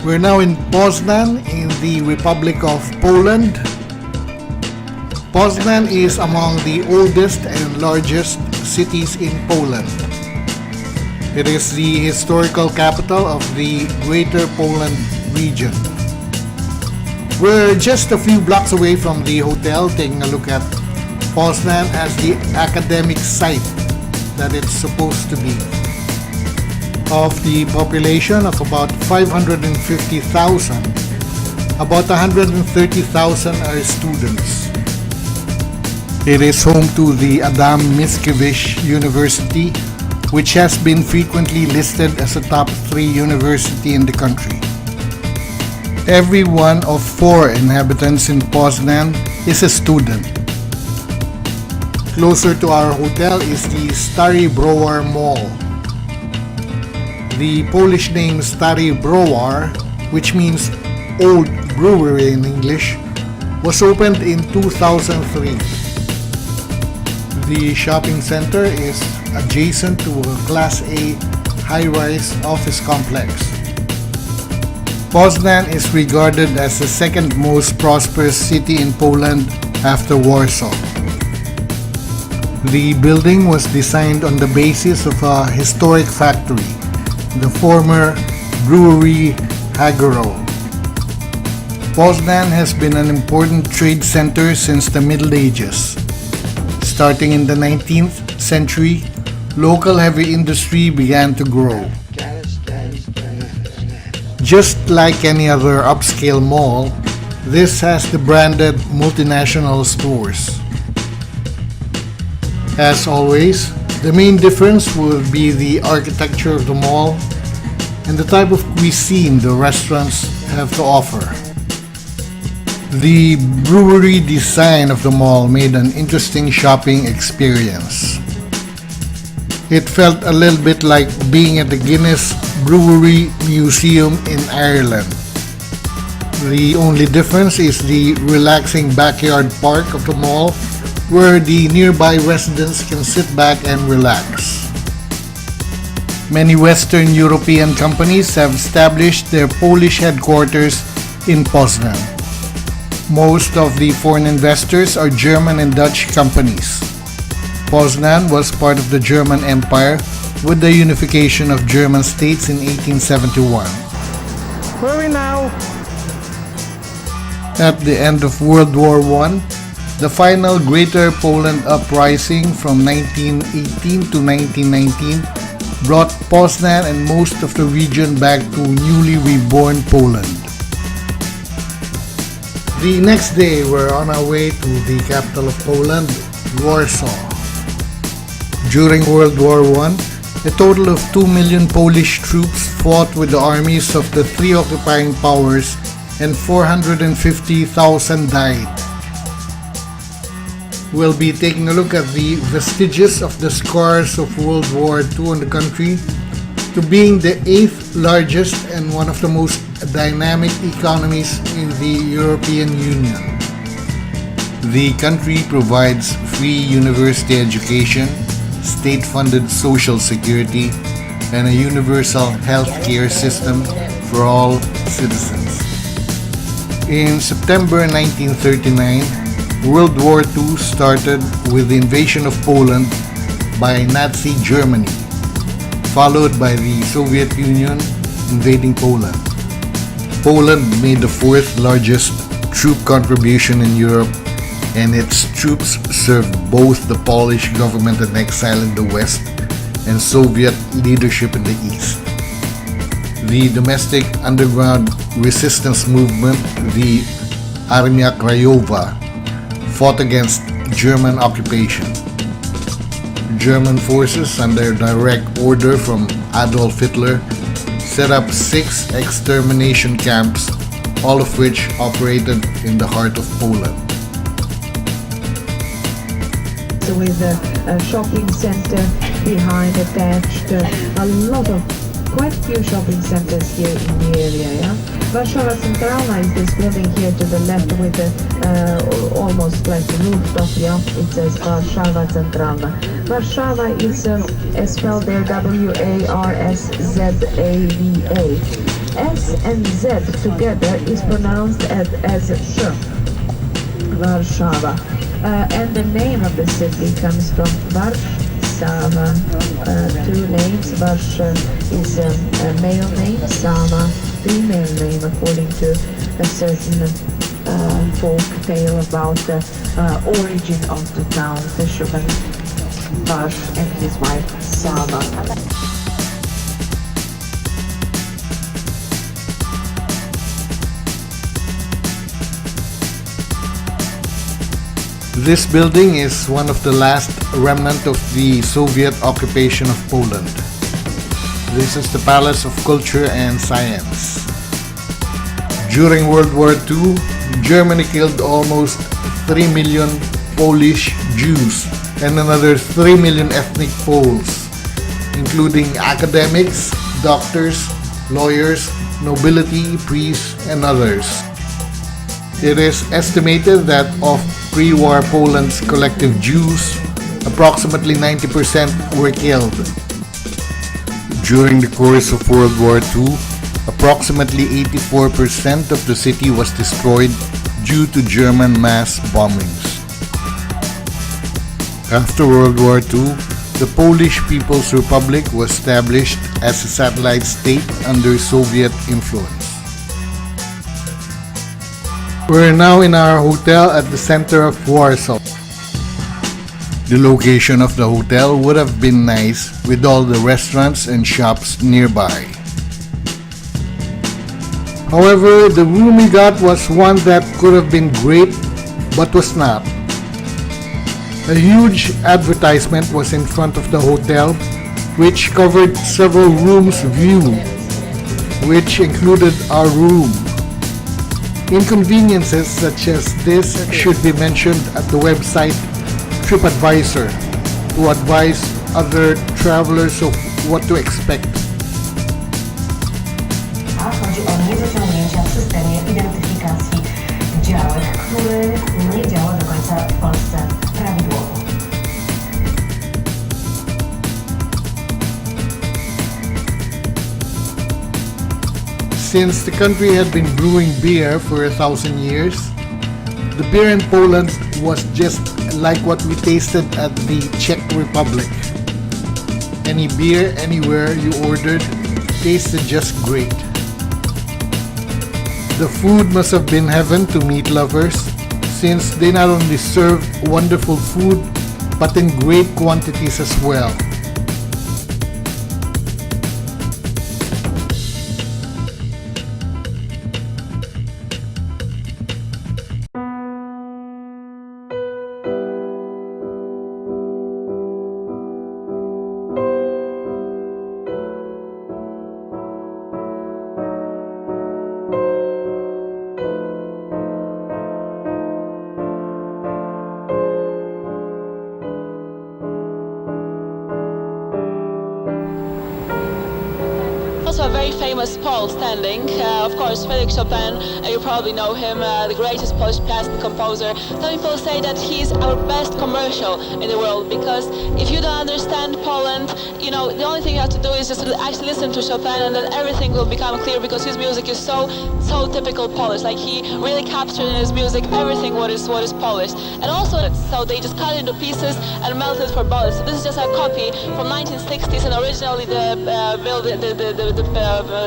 We're now in Poznan in the Republic of Poland. Poznan is among the oldest and largest cities in Poland. It is the historical capital of the Greater Poland region. We're just a few blocks away from the hotel, taking a look at Poznan as the academic site that it's supposed to be. Of the population of about 550,000, about 130,000 are students. It is home to the Adam Mickiewicz University, which has been frequently listed as a top 3 university in the country. Every one of 4 inhabitants in Poznan is a student. Closer to our hotel is the Stary Browar Mall. The Polish name Stary Browar, which means old brewery in English, was opened in 2003. The shopping center is adjacent to a Class A high-rise office complex. Poznan is regarded as the second most prosperous city in Poland after Warsaw. The building was designed on the basis of a historic factory, the former brewery Hagero. Poznan has been an important trade center since the Middle Ages. Starting in the 19th century, local heavy industry began to grow. Just like any other upscale mall, this has the branded multinational stores. As always, the main difference will be the architecture of the mall and the type of cuisine the restaurants have to offer. The brewery design of the mall made an interesting shopping experience. It felt a little bit like being at the Guinness Brewery Museum in Ireland. The only difference is the relaxing backyard park of the mall, where the nearby residents can sit back and relax. Many Western European companies have established their Polish headquarters in Poznan. Most of the foreign investors are German and Dutch companies. Poznan was part of the German Empire with the unification of German states in 1871. Where are we now? At the end of World War I, the final Greater Poland Uprising from 1918 to 1919 brought Poznan and most of the region back to newly reborn Poland. The next day, we're on our way to the capital of Poland, Warsaw. During World War I, a total of 2 million Polish troops fought with the armies of the 3 occupying powers, and 450,000 died. We'll be taking a look at the vestiges of the scars of World War II in the country, to being the 8th largest and one of the most dynamic economies in the European Union. The country provides free university education, state-funded social security, and a universal health care system for all citizens. In September 1939, World War II started with the invasion of Poland by Nazi Germany, followed by the Soviet Union invading Poland. Poland made the 4th largest troop contribution in Europe, and its troops served both the Polish government in exile in the West and Soviet leadership in the East. The domestic underground resistance movement, the Armia Krajowa, fought against German occupation. German forces, under direct order from Adolf Hitler, set up 6 extermination camps, all of which operated in the heart of Poland. So with a shopping center behind attached, a lot of quite few shopping centers here in the area. Yeah? Warszawa Centralna is this building here to the left with the almost like the rooftop. Yeah, it says Warszawa Centralna. Warszawa is spelled there W-A-R-S-Z-A-W-A. S and Z together is pronounced as sh. Warsaw. And the name of the city comes from Warszawa. Two names. Warsaw is a male name, Sava female name, according to a certain folk tale about the origin of the town, fisherman Varsh and his wife Sava. This building is one of the last remnant of the Soviet occupation of Poland. This is the Palace of Culture and Science. During World War II, Germany killed almost 3 million Polish Jews and another 3 million ethnic Poles, including academics, doctors, lawyers, nobility, priests, and others. It is estimated that of pre-war Poland's collective Jews, approximately 90% were killed. During the course of World War II, approximately 84% of the city was destroyed due to German mass bombings. After World War II, the Polish People's Republic was established as a satellite state under Soviet influence. We're now in our hotel at the center of Warsaw. The location of the hotel would have been nice with all the restaurants and shops nearby. However, the room we got was one that could have been great but was not. A huge advertisement was in front of the hotel which covered several rooms' view, which included our room. Inconveniences such as this should be mentioned at the website TripAdvisor to advise other travelers of what to expect. A chodzi o niedociągnięcia w systemie identyfikacji działek, który nie działa do końca w Polsce prawidłowo. Since the country had been brewing beer for 1,000 years, the beer in Poland was just like what we tasted at the Czech Republic. Any beer anywhere you ordered tasted just great. The food must have been heaven to meat lovers, since they not only served wonderful food but in great quantities as well. Also a very famous Pole standing, of course Felix Chopin, you probably know him, the greatest Polish pianist and composer. Some people say that he's our best commercial in the world, because if you don't understand Poland, you know, the only thing you have to do is just actually listen to Chopin, and then everything will become clear, because his music is so typical Polish. Like, he really captured in his music everything what is Polish. And also, so they just cut it into pieces and melt it for bullets. So this is just a copy from 1960s, and originally the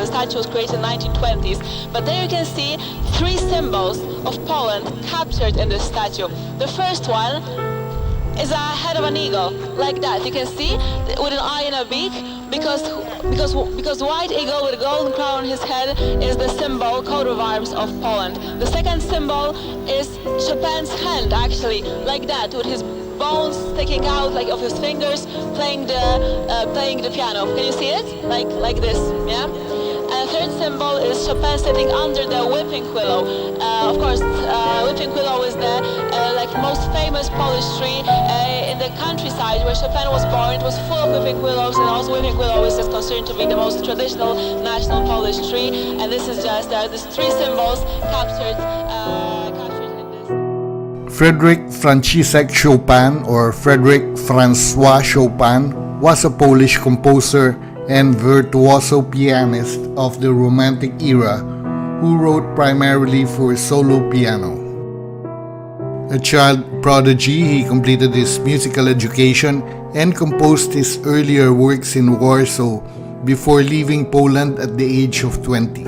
statue was created in 1920s. But there you can see three symbols of Poland captured in this statue. The first one is a head of an eagle, like that. You can see with an eye and a beak, because white eagle with a golden crown on his head is the symbol, coat of arms of Poland. The second symbol is Chopin's hand, actually, like that, with his bones sticking out like of his fingers, playing the piano. Can you see it? Like this, yeah? And the third symbol is Chopin sitting under the whipping willow. Of course, whipping willow is the most famous Polish tree in the countryside where Chopin was born. It was full of whipping willows, and also whipping willow is just considered to be the most traditional national Polish tree. And this is just these three symbols captured in this. Frederick Franciszek Chopin, or Frederick Francois Chopin, was a Polish composer and virtuoso pianist of the Romantic era who wrote primarily for solo piano. A child prodigy, he completed his musical education and composed his earlier works in Warsaw before leaving Poland at the age of 20.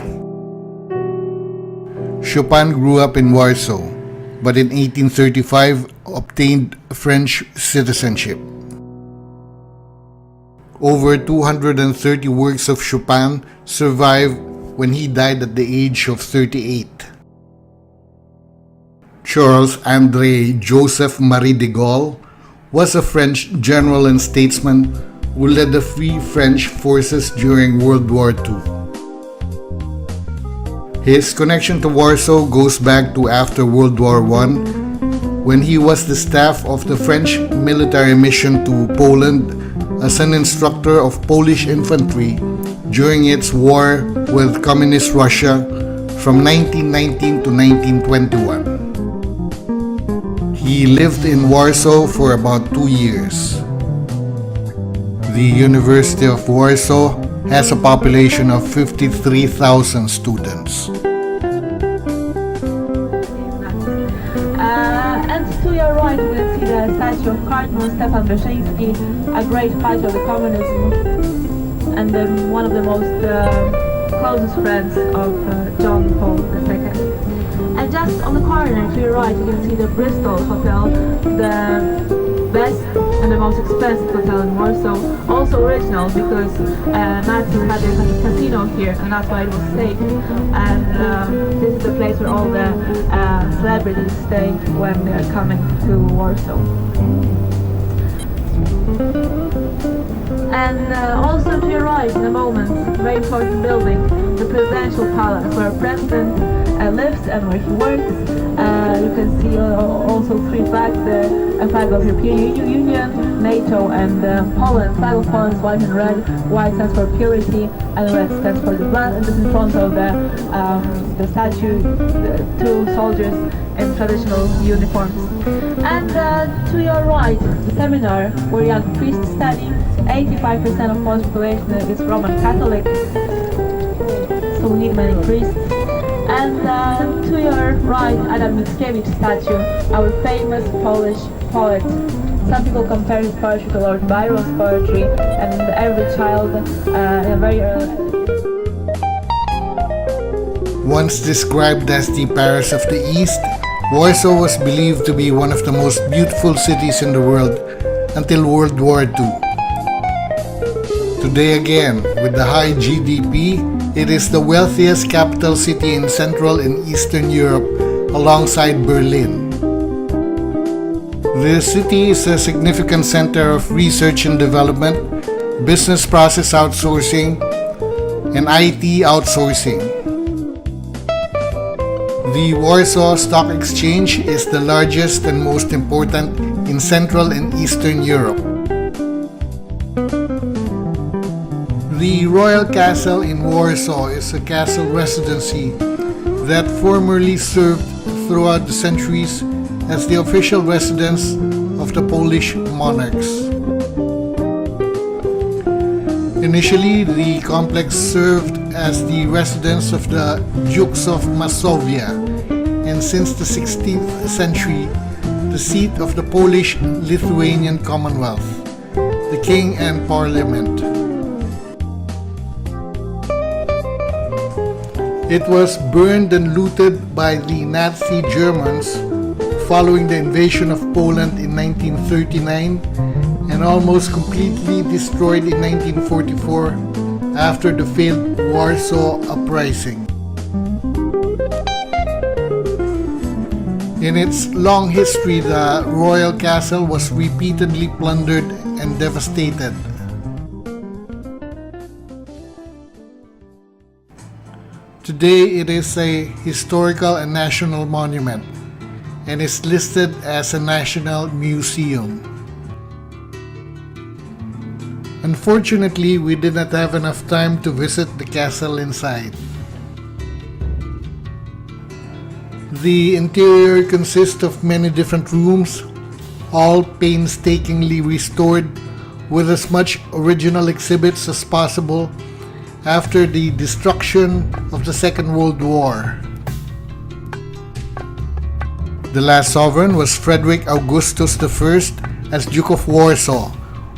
Chopin grew up in Warsaw, but in 1835 obtained French citizenship. Over 230 works of Chopin survive when he died at the age of 38. Charles-André Joseph Marie de Gaulle was a French general and statesman who led the Free French forces during World War II. His connection to Warsaw goes back to after World War I, when he was the staff of the French military mission to Poland as an instructor of Polish infantry during its war with Communist Russia from 1919 to 1921. He lived in Warsaw for about 2 years. The University of Warsaw has a population of 53,000 students. And to your right, you can see the statue of Cardinal Stefan Wyszyński, a great fighter of the communism and one of the most closest friends of John Paul II. And just on the corner to your right, you can see the Bristol Hotel, the best and the most expensive hotel in Warsaw. Also original because Nazis had a casino here, and that's why it was safe. And this is the place where all the celebrities stay when they're coming to Warsaw. And also to your right, in a moment, very important building, the presidential palace, where a president lives and where he works. You can see also three flags there, a flag of European Union, NATO, and Poland. Flag of Poland is white and red. White stands for purity, and red stands for the blood. And this is in front of the statue, the two soldiers in traditional uniforms. And to your right, the seminar where young priests study. 85% of Polish population is Roman Catholic, so we need many priests. And to your right, Adam Mickiewicz statue, our famous Polish poet. Some people compare his poetry to Lord Byron's poetry, and every child in a very early... Once described as the Paris of the East, Warsaw was believed to be one of the most beautiful cities in the world until World War II. Today again, with the high GDP, it is the wealthiest capital city in Central and Eastern Europe alongside Berlin. The city is a significant center of research and development, business process outsourcing, and IT outsourcing. The Warsaw Stock Exchange is the largest and most important in Central and Eastern Europe. The Royal Castle in Warsaw is a castle residency that formerly served throughout the centuries as the official residence of the Polish monarchs. Initially, the complex served as the residence of the Dukes of Masovia, and since the 16th century, the seat of the Polish-Lithuanian Commonwealth, the King and Parliament. It was burned and looted by the Nazi Germans following the invasion of Poland in 1939 and almost completely destroyed in 1944 after the failed Warsaw Uprising. In its long history, the royal castle was repeatedly plundered and devastated. Today, it is a historical and national monument and is listed as a national museum. Unfortunately, we did not have enough time to visit the castle inside. The interior consists of many different rooms, all painstakingly restored with as much original exhibits as possible after the destruction of the Second World War. The last sovereign was Frederick Augustus I as Duke of Warsaw,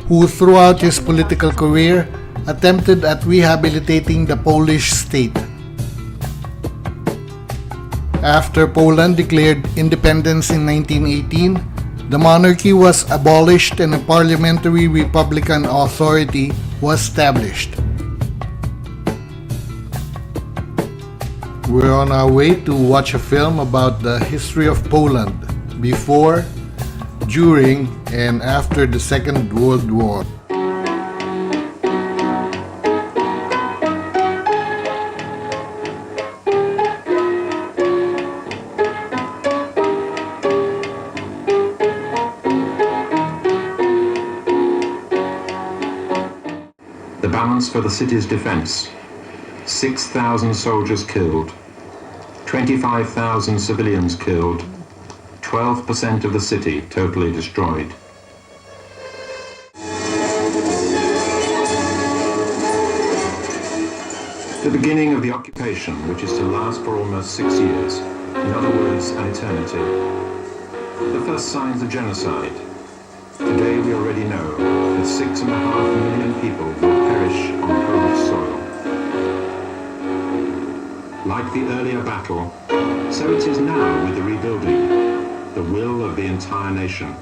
who throughout his political career attempted at rehabilitating the Polish state. After Poland declared independence in 1918, the monarchy was abolished and a parliamentary republican authority was established. We're on our way to watch a film about the history of Poland before, during, and after the Second World War. The balance for the city's defense: 6,000 soldiers killed, 25,000 civilians killed, 12% of the city totally destroyed. The beginning of the occupation, which is to last for almost 6 years, in other words, an eternity. The first signs of genocide. Today we already know that 6.5 million people will perish on Polish soil. Like the earlier battle, so it is now with the rebuilding, the will of the entire nation.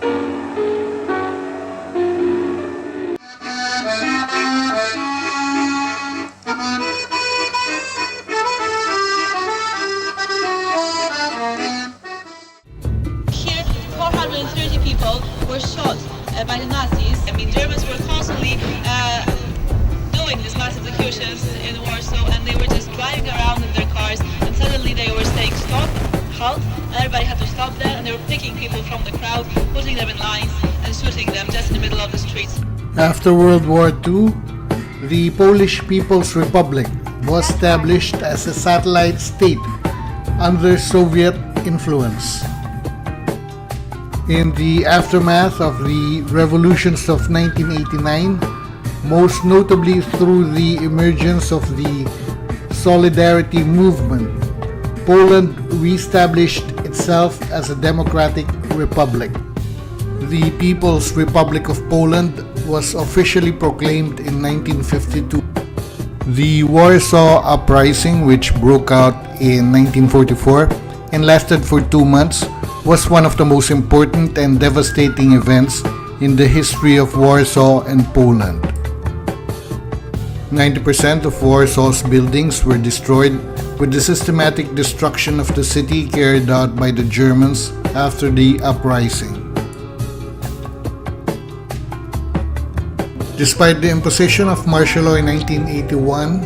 Here, 430 people were shot by the Nazis. I mean, Germans were constantly doing these mass executions in Warsaw, and they were just driving around in their cars, and suddenly they were saying stop, halt, and everybody had to stop there, and they were picking people from the crowd, putting them in lines, and shooting them just in the middle of the streets. After World War II, the Polish People's Republic was established as a satellite state under Soviet influence. In the aftermath of the revolutions of 1989, most notably through the emergence of the Solidarity movement, Poland re-established itself as a democratic republic. The People's Republic of Poland was officially proclaimed in 1952. The Warsaw Uprising, which broke out in 1944 and lasted for 2 months, was one of the most important and devastating events in the history of Warsaw and Poland. 90% of Warsaw's buildings were destroyed, with the systematic destruction of the city carried out by the Germans after the uprising. Despite the imposition of martial law in 1981,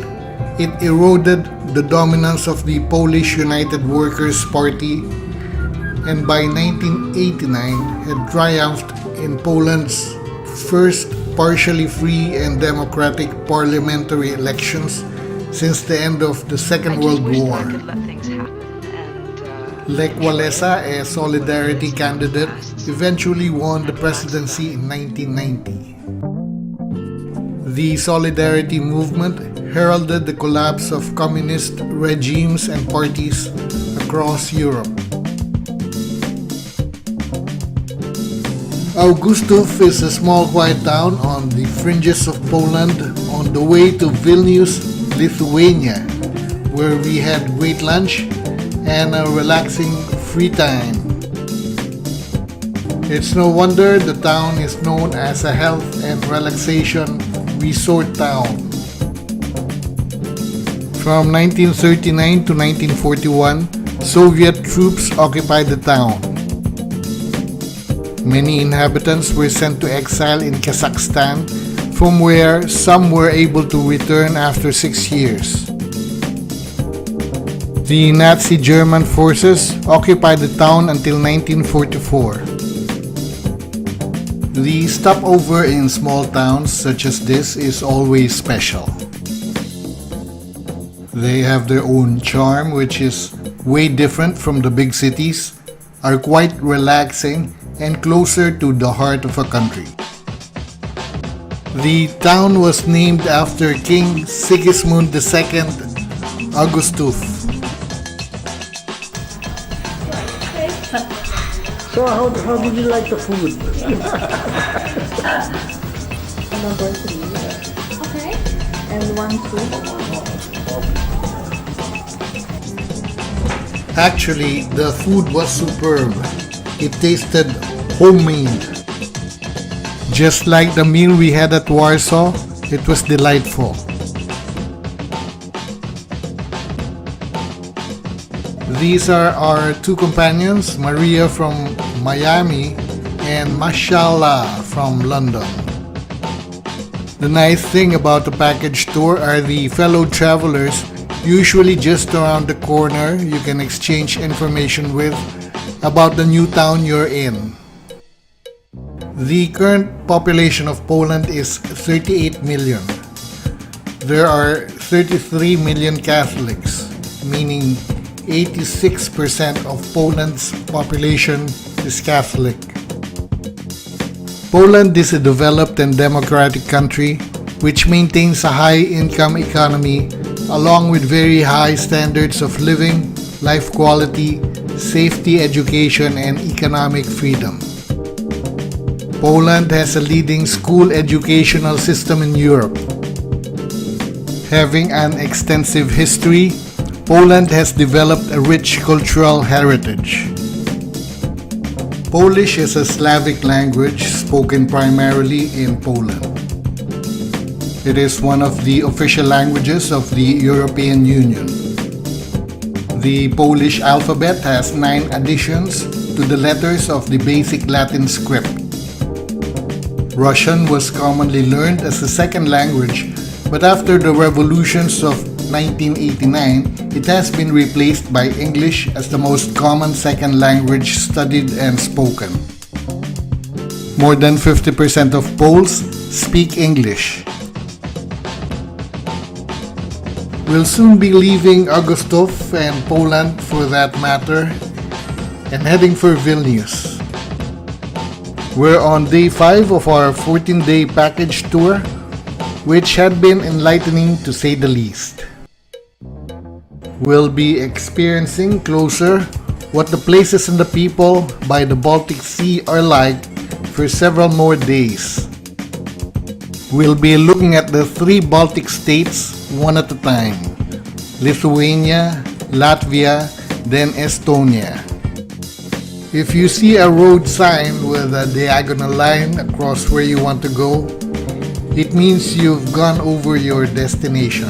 it eroded the dominance of the Polish United Workers' Party, and by 1989 had triumphed in Poland's first partially free and democratic parliamentary elections since the end of the Second World War. Lech Walesa, a Solidarity candidate, eventually won the presidency in 1990. The Solidarity movement heralded the collapse of communist regimes and parties across Europe. Augustów is a small quiet town on the fringes of Poland on the way to Vilnius, Lithuania, where we had great lunch and a relaxing free time. It's no wonder the town is known as a health and relaxation resort town. From 1939 to 1941, Soviet troops occupied the town. Many inhabitants were sent to exile in Kazakhstan, from where some were able to return after 6 years. The Nazi German forces occupied the town until 1944. The stopover in small towns such as this is always special. They have their own charm, which is way different from the big cities, are quite relaxing, and closer to the heart of a country. The town was named after King Sigismund II Augustus. So how did you like the food? Number 3. Okay. And 1 soup. Actually, the food was superb. It tasted homemade. Just like the meal we had at Warsaw, it was delightful. These are our 2 companions, Maria from Miami and Mashallah from London. The nice thing about the package tour are the fellow travelers, usually just around the corner you can exchange information with about the new town you're in. The current population of Poland is 38 million. There are 33 million Catholics, meaning 86% of Poland's population is Catholic. Poland is a developed and democratic country which maintains a high-income economy along with very high standards of living, life quality, safety, education, and economic freedom. Poland has a leading school educational system in Europe. Having an extensive history, Poland has developed a rich cultural heritage. Polish is a Slavic language spoken primarily in Poland. It is one of the official languages of the European Union. The Polish alphabet has 9 additions to the letters of the basic Latin script. Russian was commonly learned as a second language, but after the revolutions of 1989, it has been replaced by English as the most common second language studied and spoken. More than 50% of Poles speak English. We'll soon be leaving Augustów and Poland for that matter and heading for Vilnius. We're on day 5 of our 14-day package tour, which had been enlightening to say the least. We'll be experiencing closer what the places and the people by the Baltic Sea are like for several more days. We'll be looking at the 3 Baltic states one at a time: Lithuania, Latvia, then Estonia. If you see a road sign with a diagonal line across where you want to go, it means you've gone over your destination.